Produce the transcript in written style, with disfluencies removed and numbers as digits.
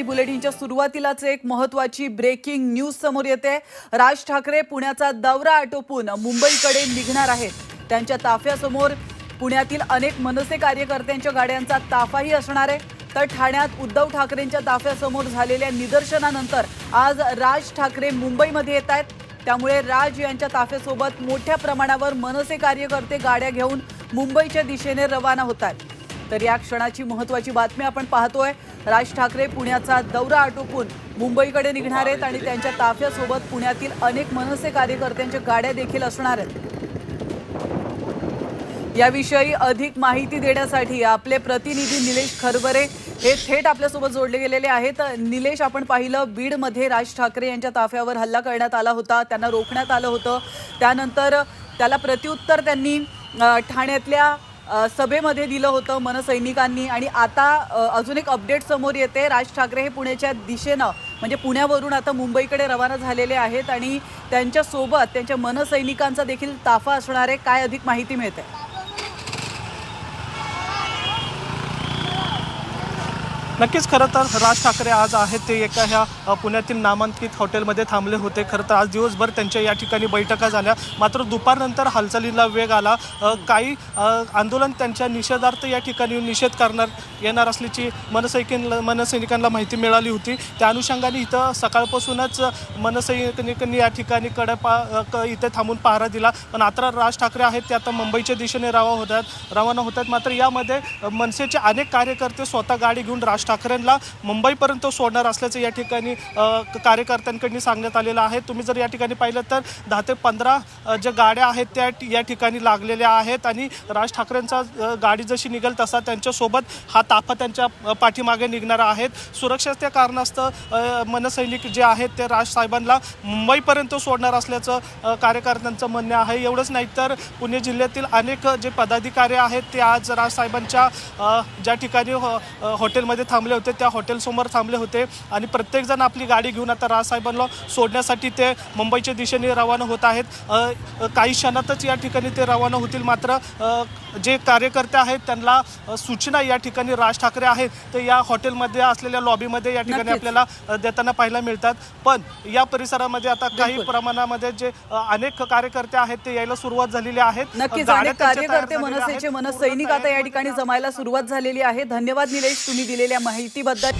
बुलेटिनच्या सुरुवातीलाच एक महत्त्वाची ब्रेकिंग न्यूज समोर येते। राज ठाकरे पुण्याचा दौरा आटोपून मुंबईकडे निघणार आहेत। त्यांच्या ताफ्यासमोर पुण्यातील अनेक मनसे कार्यकर्त्यांच्या गाड्यांचा ताफाही असणार आहे। तर ठाण्यात उद्धव ठाकरेंच्या ताफ्यासमोर झालेल्या निदर्शनानंतर आज राज ठाकरे मुंबईमध्ये येत आहेत। त्यामुळे राज यांच्या ताफ्यासोबत मोठ्या प्रमाणावर मनसे कार्यकर्ते गाड्या घेऊन मुंबईच्या दिशेने रवाना होत आहेत। तर या क्षणाची महत्त्वाची बातमी आपण पाहतोय। राज ठाकरे पुण्याचा दौरा आटोपून मुंबईकडे निघणार आहेत आणि त्यांच्या ताफ्यासोबत पुण्यातील अनेक मनसे कार्यकर्त्यांच्या गाड्या देखील असणार आहेत। याविषयी अधिक माहिती देण्यासाठी आपले प्रतिनिधी निलेश खरवरे हे थेट आपल्यासोबत जोडले गेलेले आहेत। निलेश, आपण पाहिलं बीडमध्ये राज ठाकरे यांच्या ताफ्यावर हल्ला करण्यात आला होता, त्यांना रोखण्यात आलं होतं। त्यानंतर त्याला प्रत्युत्तर त्यांनी ठाण्यातल्या सभेमध्ये दिलं होतं मनसैनिकांनी। आणि आता अजून एक अपडेट समोर येते। राज ठाकरे हे पुण्याच्या दिशेनं म्हणजे पुण्यावरून आता मुंबईकडे रवाना झालेले आहेत आणि त्यांच्या सोबत त्यांच्या मनसैनिकांचा देखील ताफा असणार आहे। काय अधिक माहिती मिळते? नक्कीच, खरं तर राज ठाकरे आज आहेत ते एका ह्या पुण्यातील नामांकित हॉटेलमध्ये थांबले होते। खरं तर आज दिवसभर त्यांच्या या ठिकाणी बैठका झाल्या, मात्र दुपारनंतर हालचालीला वेग आला। काही आंदोलन त्यांच्या निषेधार्थ या ठिकाणी निषेध येणार असल्याची मनसैनिकांना माहिती मिळाली होती। त्या अनुषंगाने इथं सकाळपासूनच मनसैनिकांनी या ठिकाणी इथे थांबून पहारा दिला। पण आता राज ठाकरे आहेत ते आता मुंबईच्या दिशेने रवाना होत आहेत। मात्र यामध्ये मनसेचे अनेक कार्यकर्ते स्वतः गाडी घेऊन राज ठाकरेंना मुंबईपर्यंत सोडणार असल्याचं या ठिकाणी कार्यकर्त्यांकडून सांगण्यात आलेलं आहे। तुम्ही जर या ठिकाणी पाहिलं तर 10 ते 15 ज्या गाड्या आहेत त्या या ठिकाणी लागलेल्या आहेत आणि राज ठाकरेंचा गाडी जशी निघेल तसा त्यांच्यासोबत हा ताफा त्यांच्या पाठीमागे निघणार आहेत। सुरक्षेच्या कारणास्तव मनसैनिक जे आहेत ते राज साहेबांना मुंबईपर्यंत सोडणार असल्याचं कार्यकर्त्यांचं म्हणणं आहे। एवढंच नाही तर पुणे जिल्ह्यातील अनेक जे पदाधिकारी आहेत ते आज राज साहेबांच्या ज्या ठिकाणी हॉटेलमध्ये थांबले होते त्या हॉटेलसमोर थांबले होते आणि प्रत्येकजण आपली गाडी घेऊन आता राज साहेबांना सोडण्यासाठी ते मुंबईच्या दिशेने रवाना होत आहेत। काही क्षणातच या ठिकाणी ते रवाना होतील। मात्र जे कार्यकर्ते आहेत त्यांना सूचना या ठिकाणी राज ठाकरे आहेत ते या हॉटेलमध्ये असलेल्या लॉबीमध्ये या ठिकाणी आपल्याला देताना पाहायला मिळतात। पण या परिसरामध्ये आता काही प्रमाणामध्ये जे अनेक कार्यकर्ते आहेत ते यायला सुरुवात झालेली आहे। नक्कीच अनेक कार्यकर्ते मनसेचे मनसैनिक आता या ठिकाणी जमायला सुरुवात झालेली आहे। धन्यवाद निलेश, तुम्ही दिलेल्या माहितीबद्दल।